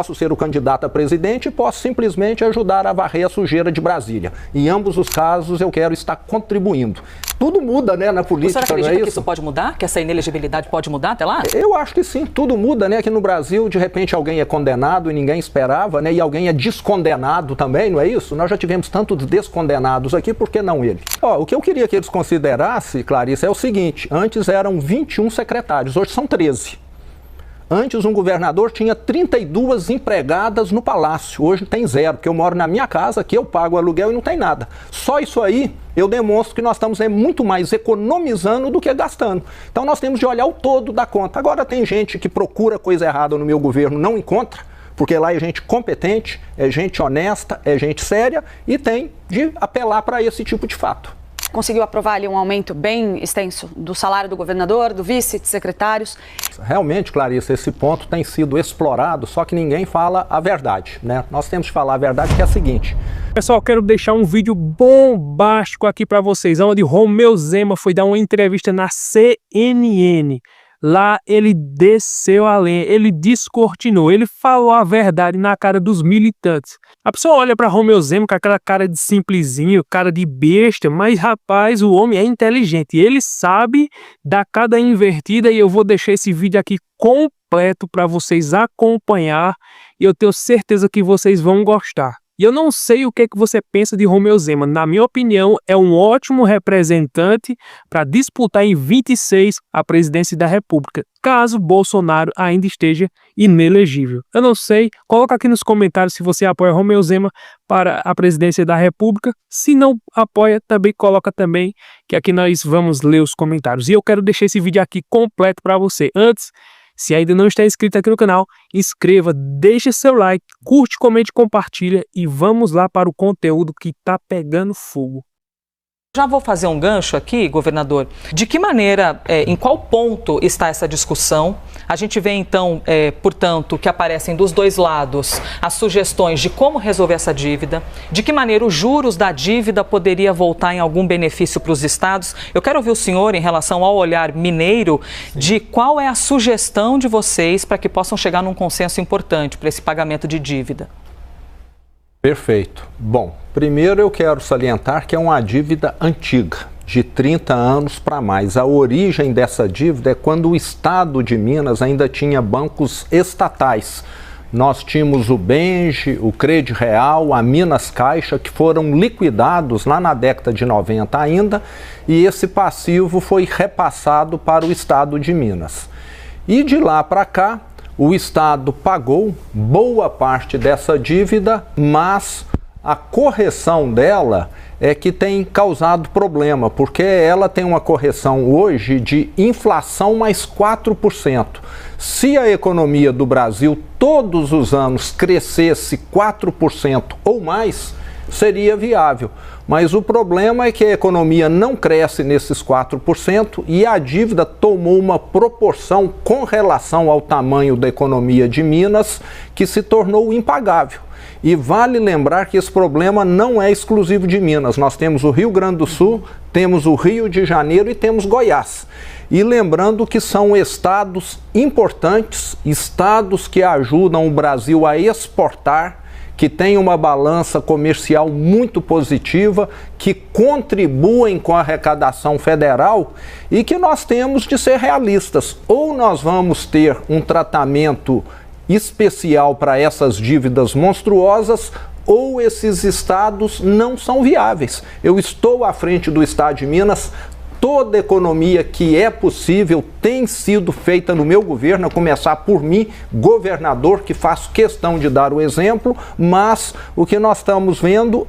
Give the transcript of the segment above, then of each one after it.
Posso ser o candidato a presidente e posso simplesmente ajudar a varrer a sujeira de Brasília. Em ambos os casos, eu quero estar contribuindo. Tudo muda, né, na política, O senhor acredita não é que isso pode mudar? Que essa inelegibilidade pode mudar até lá? Eu acho que sim, tudo muda, né? Aqui no Brasil, de repente, alguém é condenado e ninguém esperava, né? E alguém é descondenado também, não é isso? Nós já tivemos tantos descondenados aqui, por que não ele? O que eu queria que eles considerassem, Clarice, é o seguinte: antes eram 21 secretários, hoje são 13. Antes, um governador tinha 32 empregadas no palácio. Hoje tem 0, porque eu moro na minha casa, que eu pago aluguel e não tem nada. Só isso aí eu demonstro que nós estamos muito mais economizando do que gastando. Então nós temos de olhar o todo da conta. Agora tem gente que procura coisa errada no meu governo, não encontra, porque lá é gente competente, é gente honesta, é gente séria e tem de apelar para esse tipo de fato. Conseguiu aprovar ali um aumento bem extenso do salário do governador, do vice, de secretários? Realmente, Clarice, esse ponto tem sido explorado, só que ninguém fala a verdade, né? Nós temos que falar a verdade, que é a seguinte. Pessoal, quero deixar um vídeo bombástico aqui para vocês, onde Romeu Zema foi dar uma entrevista na CNN. Lá ele desceu a lenha, ele descortinou, ele falou a verdade na cara dos militantes. A pessoa olha para Romeu Zema com aquela cara de simplesinho, cara de besta, mas rapaz, o homem é inteligente, ele sabe dar cada invertida, e eu vou deixar esse vídeo aqui completo para vocês acompanhar, e eu tenho certeza que vocês vão gostar. E eu não sei o que você pensa de Romeu Zema. Na minha opinião, é um ótimo representante para disputar em 26 a presidência da República, caso Bolsonaro ainda esteja inelegível. Eu não sei, coloca aqui nos comentários se você apoia Romeu Zema para a presidência da República. Se não apoia, também coloca também, que aqui nós vamos ler os comentários. E eu quero deixar esse vídeo aqui completo para você. Antes, se ainda não está inscrito aqui no canal, inscreva, deixe seu like, curte, comente, compartilha e vamos lá para o conteúdo que está pegando fogo. Já vou fazer um gancho aqui, governador. De que maneira, em qual ponto está essa discussão? A gente vê então, portanto, que aparecem dos dois lados as sugestões de como resolver essa dívida, de que maneira os juros da dívida poderia voltar em algum benefício para os estados. Eu quero ouvir o senhor em relação ao olhar mineiro, de qual é a sugestão de vocês para que possam chegar num consenso importante para esse pagamento de dívida. Perfeito. Bom, primeiro eu quero salientar que é uma dívida antiga, de 30 anos para mais. A origem dessa dívida é quando o estado de Minas ainda tinha bancos estatais. Nós tínhamos o Benge, o Crede Real, a Minas Caixa, que foram liquidados lá na década de 90 ainda, e esse passivo foi repassado para o estado de Minas. E de lá para cá, o Estado pagou boa parte dessa dívida, mas a correção dela é que tem causado problema, porque ela tem uma correção hoje de inflação mais 4%. Se a economia do Brasil todos os anos crescesse 4% ou mais, seria viável. Mas o problema é que a economia não cresce nesses 4% e a dívida tomou uma proporção com relação ao tamanho da economia de Minas que se tornou impagável. E vale lembrar que esse problema não é exclusivo de Minas. Nós temos o Rio Grande do Sul, temos o Rio de Janeiro e temos Goiás. E lembrando que são estados importantes, estados que ajudam o Brasil a exportar, que tem uma balança comercial muito positiva, que contribuem com a arrecadação federal e que nós temos de ser realistas. Ou nós vamos ter um tratamento especial para essas dívidas monstruosas, ou esses estados não são viáveis. Eu estou à frente do estado de Minas. Toda economia que é possível tem sido feita no meu governo, a começar por mim, governador, que faço questão de dar o exemplo, mas o que nós estamos vendo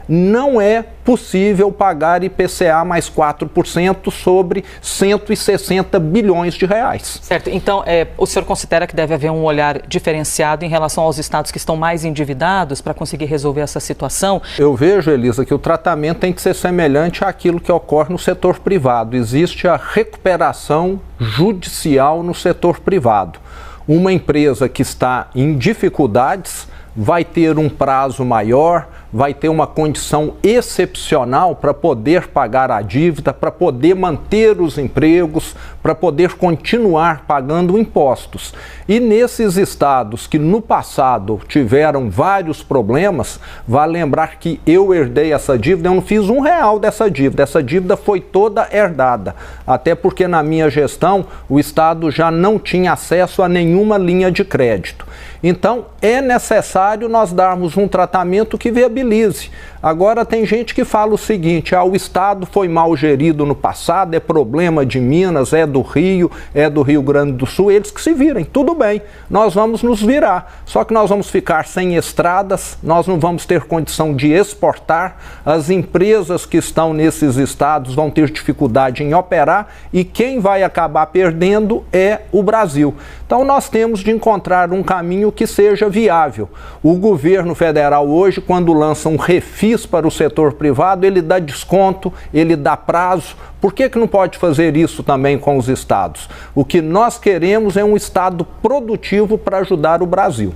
não é possível pagar IPCA mais 4% sobre 160 bilhões de reais. Certo, então o senhor considera que deve haver um olhar diferenciado em relação aos estados que estão mais endividados para conseguir resolver essa situação? Eu vejo, Elisa, que o tratamento tem que ser semelhante àquilo que ocorre no setor privado. Existe a recuperação judicial no setor privado. Uma empresa que está em dificuldades vai ter um prazo maior, vai ter uma condição excepcional para poder pagar a dívida, para poder manter os empregos, para poder continuar pagando impostos. E nesses estados que no passado tiveram vários problemas, vale lembrar que eu herdei essa dívida, eu não fiz R$1 dessa dívida, essa dívida foi toda herdada, até porque na minha gestão o estado já não tinha acesso a nenhuma linha de crédito. Então é necessário nós darmos um tratamento que viabilize. Agora tem gente que fala o seguinte: o estado foi mal gerido no passado, é problema de Minas, é do Rio Grande do Sul, eles que se virem, tudo bem, nós vamos nos virar, só que nós vamos ficar sem estradas, nós não vamos ter condição de exportar, as empresas que estão nesses estados vão ter dificuldade em operar e quem vai acabar perdendo é o Brasil. Então nós temos de encontrar um caminho que seja viável. O governo federal hoje, quando lança um refis para o setor privado, ele dá desconto, ele dá prazo. Por que não pode fazer isso também com os estados? O que nós queremos é um estado produtivo para ajudar o Brasil.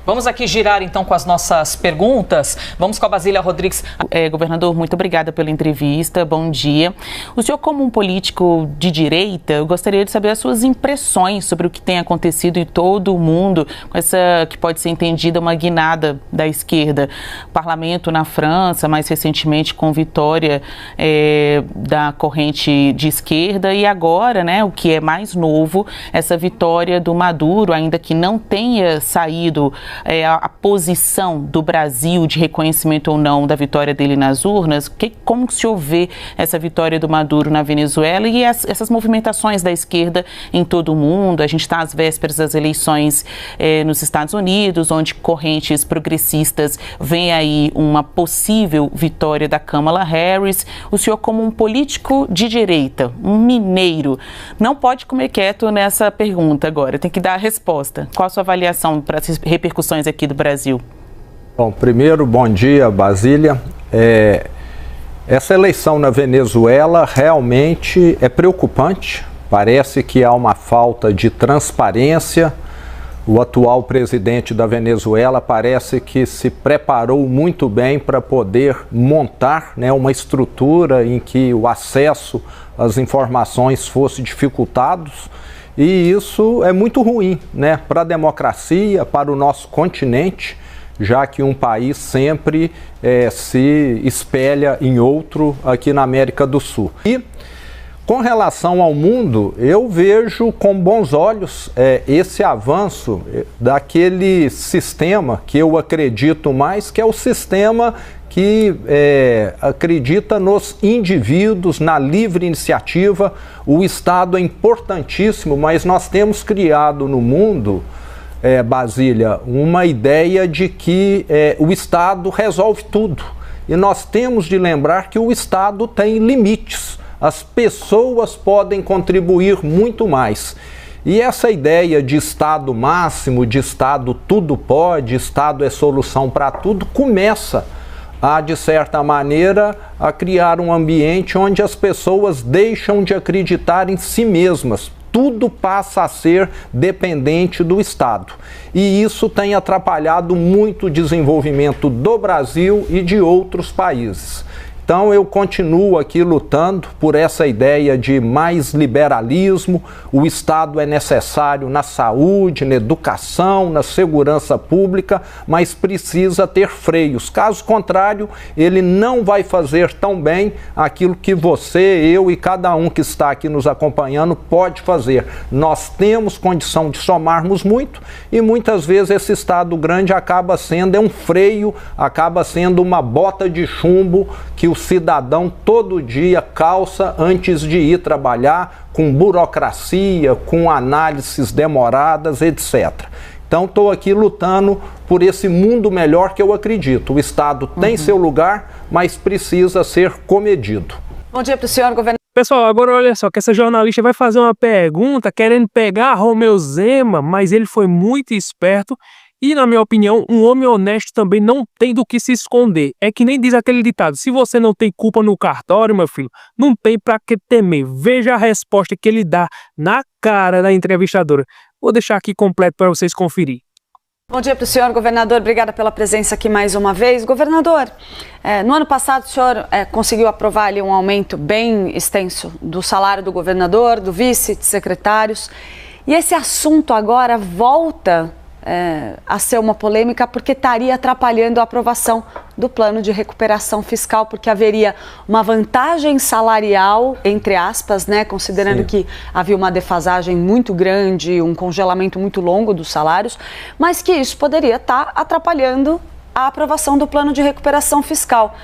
Vamos aqui girar então com as nossas perguntas. Vamos com a Basília Rodrigues. Governador, muito obrigada pela entrevista, bom dia. O senhor, como um político de direita, eu gostaria de saber as suas impressões sobre o que tem acontecido em todo o mundo, com essa que pode ser entendida uma guinada da esquerda. Parlamento na França, mais recentemente com vitória da corrente de esquerda e agora, né, o que é mais novo, essa vitória do Maduro, ainda que não tenha saído a posição do Brasil de reconhecimento ou não da vitória dele nas urnas. Como que o senhor vê essa vitória do Maduro na Venezuela e essas movimentações da esquerda em todo o mundo? A gente está às vésperas das eleições nos Estados Unidos, onde correntes progressistas veem aí uma possível vitória da Kamala Harris. O senhor, como um político de direita, um mineiro, não pode comer quieto nessa pergunta agora, tem que dar a resposta. Qual a sua avaliação para as repercussões aqui do Brasil? Bom, primeiro, bom dia, Basília. Essa eleição na Venezuela realmente é preocupante. Parece que há uma falta de transparência. O atual presidente da Venezuela parece que se preparou muito bem para poder montar, né, uma estrutura em que o acesso às informações fosse dificultado. E isso é muito ruim, né, para a democracia, para o nosso continente, já que um país sempre se espelha em outro aqui na América do Sul. E com relação ao mundo, eu vejo com bons olhos esse avanço daquele sistema que eu acredito mais, que é o sistema que acredita nos indivíduos, na livre iniciativa. O Estado é importantíssimo, mas nós temos criado no mundo, Basília, uma ideia de que o Estado resolve tudo. E nós temos de lembrar que o Estado tem limites. As pessoas podem contribuir muito mais. E essa ideia de Estado máximo, de Estado tudo pode, Estado é solução para tudo, começa de certa maneira, a criar um ambiente onde as pessoas deixam de acreditar em si mesmas. Tudo passa a ser dependente do Estado. E isso tem atrapalhado muito o desenvolvimento do Brasil e de outros países. Então eu continuo aqui lutando por essa ideia de mais liberalismo. O Estado é necessário na saúde, na educação, na segurança pública, mas precisa ter freios. Caso contrário, ele não vai fazer tão bem aquilo que você, eu e cada um que está aqui nos acompanhando pode fazer. Nós temos condição de somarmos muito e muitas vezes esse Estado grande acaba sendo um freio, acaba sendo uma bota de chumbo que o cidadão todo dia calça antes de ir trabalhar, com burocracia, com análises demoradas, etc. Então estou aqui lutando por esse mundo melhor que eu acredito. O Estado tem seu lugar, mas precisa ser comedido. Bom dia para o senhor, governador. Pessoal, agora olha só, que essa jornalista vai fazer uma pergunta querendo pegar Romeu Zema, mas ele foi muito esperto. E, na minha opinião, um homem honesto também não tem do que se esconder. É que nem diz aquele ditado: se você não tem culpa no cartório, meu filho, não tem pra que temer. Veja a resposta que ele dá na cara da entrevistadora. Vou deixar aqui completo para vocês conferir. Bom dia para o senhor, governador. Obrigada pela presença aqui mais uma vez. Governador, no ano passado o senhor conseguiu aprovar ali um aumento bem extenso do salário do governador, do vice, de secretários. E esse assunto agora volta a ser uma polêmica porque estaria atrapalhando a aprovação do plano de recuperação fiscal, porque haveria uma vantagem salarial, entre aspas, né, considerando Sim. que havia uma defasagem muito grande, um congelamento muito longo dos salários, mas que isso poderia estar atrapalhando a aprovação do plano de recuperação fiscal.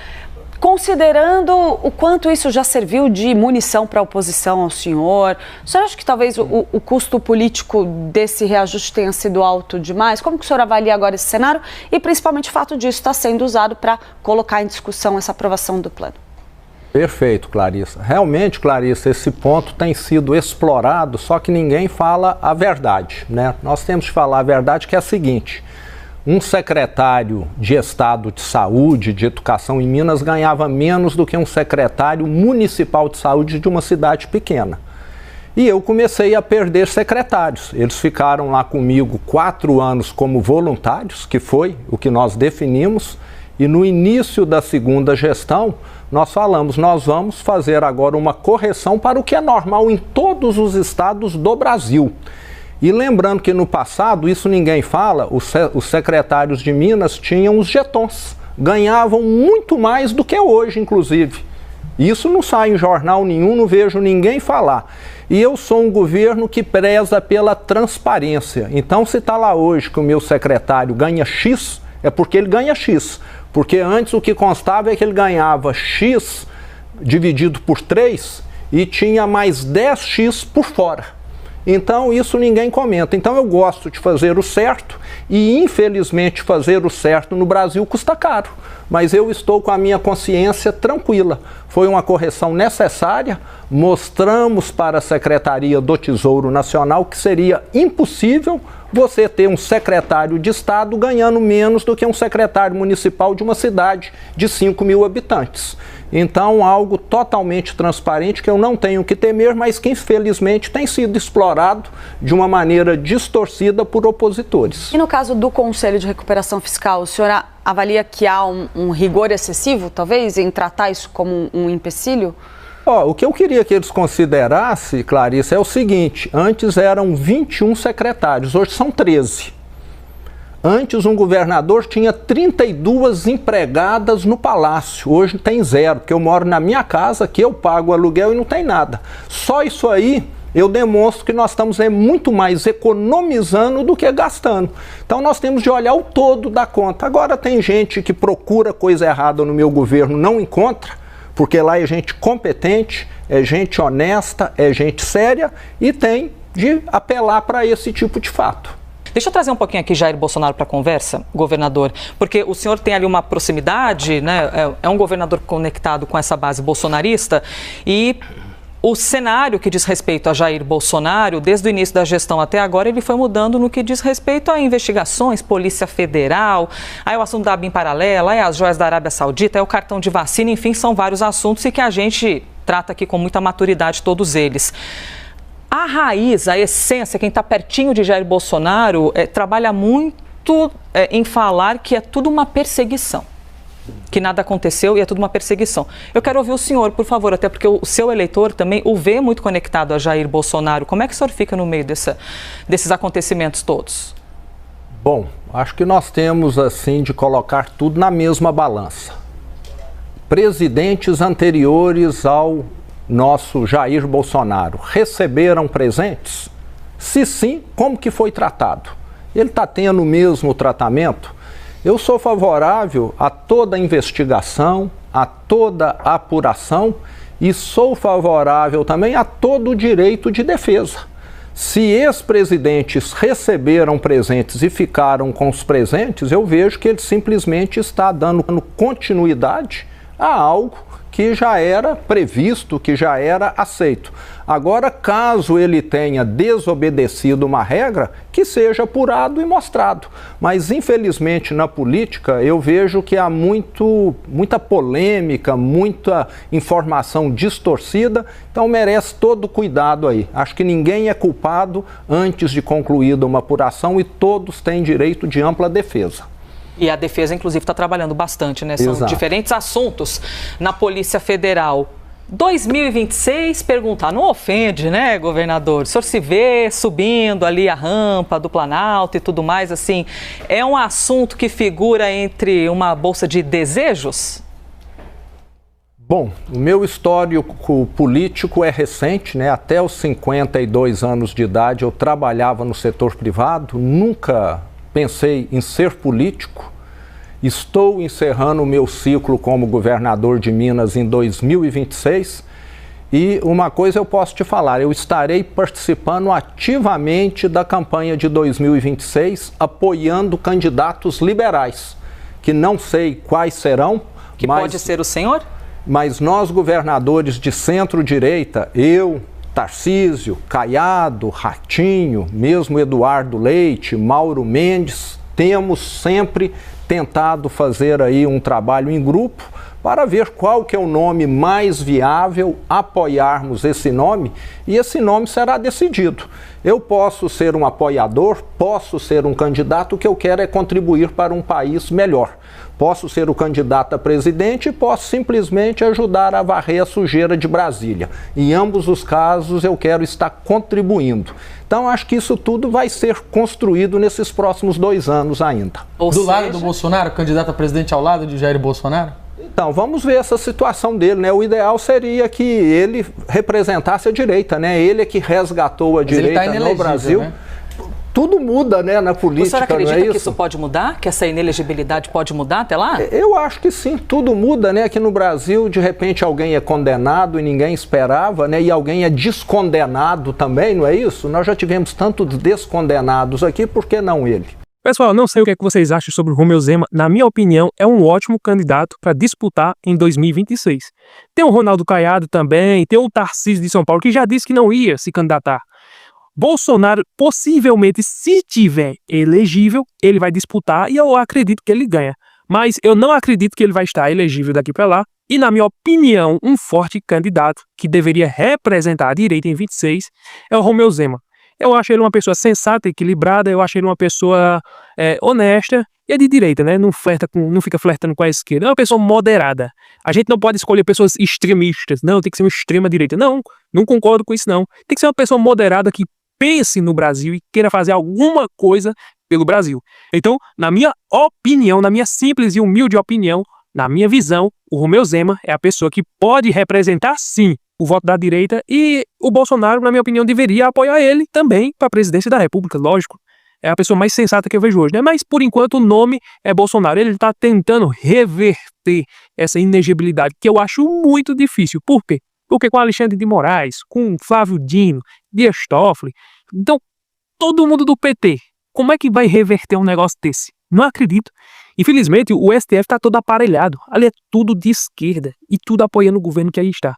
Considerando o quanto isso já serviu de munição para a oposição ao senhor, o senhor acha que talvez o custo político desse reajuste tenha sido alto demais? Como que o senhor avalia agora esse cenário e principalmente o fato disso estar sendo usado para colocar em discussão essa aprovação do plano? Perfeito, Clarissa. Realmente, Clarissa, esse ponto tem sido explorado, só que ninguém fala a verdade, né? Nós temos que falar a verdade, que é a seguinte: um secretário de Estado de Saúde, de Educação em Minas, ganhava menos do que um secretário municipal de saúde de uma cidade pequena. E eu comecei a perder secretários. Eles ficaram lá comigo 4 anos como voluntários, que foi o que nós definimos, e no início da segunda gestão, nós falamos, nós vamos fazer agora uma correção para o que é normal em todos os estados do Brasil. E lembrando que no passado, isso ninguém fala, os secretários de Minas tinham os jetons, ganhavam muito mais do que hoje, inclusive. Isso não sai em jornal nenhum, não vejo ninguém falar. E eu sou um governo que preza pela transparência. Então, se está lá hoje que o meu secretário ganha X, é porque ele ganha X. Porque antes o que constava é que ele ganhava X dividido por 3 e tinha mais 10X por fora. Então, isso ninguém comenta. Então, eu gosto de fazer o certo e, infelizmente, fazer o certo no Brasil custa caro. Mas eu estou com a minha consciência tranquila. Foi uma correção necessária. Mostramos para a Secretaria do Tesouro Nacional que seria impossível você ter um secretário de Estado ganhando menos do que um secretário municipal de uma cidade de 5 mil habitantes. Então, algo totalmente transparente que eu não tenho que temer, mas que infelizmente tem sido explorado de uma maneira distorcida por opositores. E no caso do Conselho de Recuperação Fiscal, o senhor avalia que há um rigor excessivo, talvez, em tratar isso como um empecilho? O que eu queria que eles considerassem, Clarissa, é o seguinte: antes eram 21 secretários, hoje são 13. Antes, um governador tinha 32 empregadas no palácio. Hoje tem 0, porque eu moro na minha casa, que eu pago aluguel e não tem nada. Só isso aí eu demonstro que nós estamos muito mais economizando do que gastando. Então, nós temos de olhar o todo da conta. Agora, tem gente que procura coisa errada no meu governo, não encontra, porque lá é gente competente, é gente honesta, é gente séria e tem de apelar para esse tipo de fato. Deixa eu trazer um pouquinho aqui Jair Bolsonaro para a conversa, governador, porque o senhor tem ali uma proximidade, né? É um governador conectado com essa base bolsonarista e o cenário que diz respeito a Jair Bolsonaro, desde o início da gestão até agora, ele foi mudando no que diz respeito a investigações, Polícia Federal, aí o assunto da ABIN paralela, aí as joias da Arábia Saudita, aí o cartão de vacina, enfim, são vários assuntos e que a gente trata aqui com muita maturidade todos eles. A raiz, a essência, quem está pertinho de Jair Bolsonaro, trabalha muito em falar que é tudo uma perseguição, que nada aconteceu e é tudo uma perseguição. Eu quero ouvir o senhor, por favor, até porque o seu eleitor também o vê muito conectado a Jair Bolsonaro. Como é que o senhor fica no meio desses acontecimentos todos? Bom, acho que nós temos, assim, de colocar tudo na mesma balança. Presidentes anteriores ao nosso Jair Bolsonaro receberam presentes? Se sim, como que foi tratado? Ele está tendo o mesmo tratamento? Eu sou favorável a toda investigação, a toda apuração e sou favorável também a todo o direito de defesa. Se ex-presidentes receberam presentes e ficaram com os presentes, eu vejo que ele simplesmente está dando continuidade a algo que já era previsto, que já era aceito. Agora, caso ele tenha desobedecido uma regra, que seja apurado e mostrado. Mas, infelizmente, na política, eu vejo que há muita polêmica, muita informação distorcida, então merece todo cuidado aí. Acho que ninguém é culpado antes de concluída uma apuração e todos têm direito de ampla defesa. E a defesa, inclusive, está trabalhando bastante, né? São diferentes assuntos na Polícia Federal. 2026, perguntar, não ofende, né, governador? O senhor se vê subindo ali a rampa do Planalto e tudo mais, assim, é um assunto que figura entre uma bolsa de desejos? Bom, o meu histórico político é recente, né? Até os 52 anos de idade eu trabalhava no setor privado, nunca pensei em ser político. Estou encerrando o meu ciclo como governador de Minas em 2026 e uma coisa eu posso te falar, eu estarei participando ativamente da campanha de 2026, apoiando candidatos liberais, que não sei quais serão. Que pode ser o senhor? Mas nós, governadores de centro-direita, eu, Tarcísio, Caiado, Ratinho, mesmo Eduardo Leite, Mauro Mendes, temos sempre tentado fazer aí um trabalho em grupo para ver qual que é o nome mais viável, apoiarmos esse nome e esse nome será decidido. Eu posso ser um apoiador, posso ser um candidato, o que eu quero é contribuir para um país melhor. Posso ser o candidato a presidente e posso simplesmente ajudar a varrer a sujeira de Brasília. Em ambos os casos eu quero estar contribuindo. Então acho que isso tudo vai ser construído nesses próximos 2 anos ainda. Do lado do Bolsonaro, candidato a presidente ao lado de Jair Bolsonaro? Então, vamos ver essa situação dele, né? O ideal seria que ele representasse a direita, né? Ele é que resgatou a direita no Brasil. Né? Tudo muda, né, na política. O senhor acredita não é que isso pode mudar? Que essa inelegibilidade pode mudar até lá? Eu acho que sim, tudo muda, né? Aqui no Brasil, de repente, alguém é condenado e ninguém esperava, né? E alguém é descondenado também, não é isso? Nós já tivemos tantos descondenados aqui, por que não ele? Pessoal, não sei o que é que vocês acham sobre o Romeu Zema. Na minha opinião, é um ótimo candidato para disputar em 2026. Tem o Ronaldo Caiado também, tem o Tarcísio de São Paulo, que já disse que não ia se candidatar. Bolsonaro, possivelmente, se tiver elegível, ele vai disputar e eu acredito que ele ganha. Mas eu não acredito que ele vai estar elegível daqui para lá. E, na minha opinião, um forte candidato que deveria representar a direita em 26 é o Romeu Zema. Eu acho ele uma pessoa sensata, equilibrada, eu acho ele uma pessoa honesta e é de direita, né? Não fica flertando com a esquerda. É uma pessoa moderada. A gente não pode escolher pessoas extremistas. Não, tem que ser uma extrema direita. Não concordo com isso não. Tem que ser uma pessoa moderada que pense no Brasil e queira fazer alguma coisa pelo Brasil. Então, na minha opinião, na minha simples e humilde opinião, na minha visão, o Romeu Zema é a pessoa que pode representar, sim, o voto da direita e o Bolsonaro, na minha opinião, deveria apoiar ele também para a presidência da República, lógico. É a pessoa mais sensata que eu vejo hoje, né? Mas, por enquanto, o nome é Bolsonaro. Ele está tentando reverter essa inegibilidade, que eu acho muito difícil. Por quê? Porque com Alexandre de Moraes, com Flávio Dino, Dias Toffoli, então, todo mundo do PT, como é que vai reverter um negócio desse? Não acredito. Infelizmente, o STF está todo aparelhado. Ali é tudo de esquerda e tudo apoiando o governo que aí está.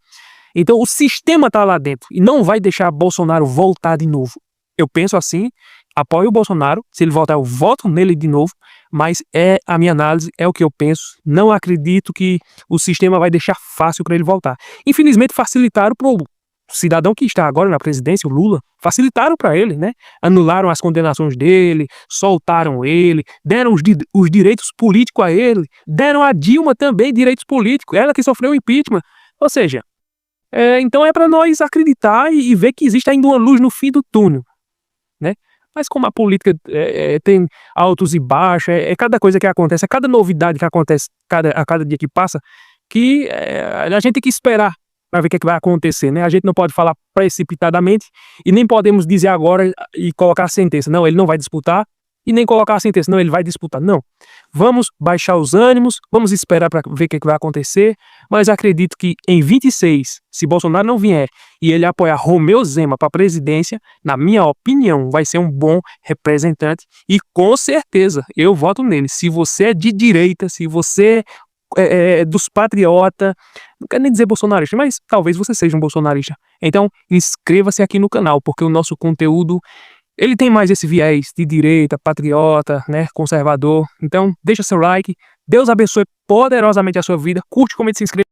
Então, o sistema está lá dentro e não vai deixar Bolsonaro voltar de novo. Eu penso assim, apoio o Bolsonaro, se ele voltar eu voto nele de novo, mas a minha análise, é o que eu penso. Não acredito que o sistema vai deixar fácil para ele voltar. Infelizmente, facilitaram para o cidadão que está agora na presidência, o Lula, facilitaram para ele, né? Anularam as condenações dele, soltaram ele, deram os direitos políticos a ele, deram a Dilma também direitos políticos, ela que sofreu impeachment. Ou seja, então é para nós acreditar e ver que existe ainda uma luz no fim do túnel, né? Mas como a política tem altos e baixos, cada coisa que acontece, cada novidade que acontece a cada dia que passa, que a gente tem que esperar para ver o que vai acontecer, né? A gente não pode falar precipitadamente e nem podemos dizer agora e colocar a sentença. Não, ele não vai disputar e nem colocar a sentença. Não, ele vai disputar. Não. Vamos baixar os ânimos, vamos esperar para ver o que vai acontecer, mas acredito que em 26, se Bolsonaro não vier e ele apoiar Romeu Zema para a presidência, na minha opinião, vai ser um bom representante e com certeza eu voto nele. Se você é de direita, se você dos patriotas. Não quero nem dizer bolsonarista, mas talvez você seja um bolsonarista. Então, inscreva-se aqui no canal, porque o nosso conteúdo, ele tem mais esse viés de direita, patriota, né, conservador. Então, deixa seu like. Deus abençoe poderosamente a sua vida. Curte, comente, se inscreva.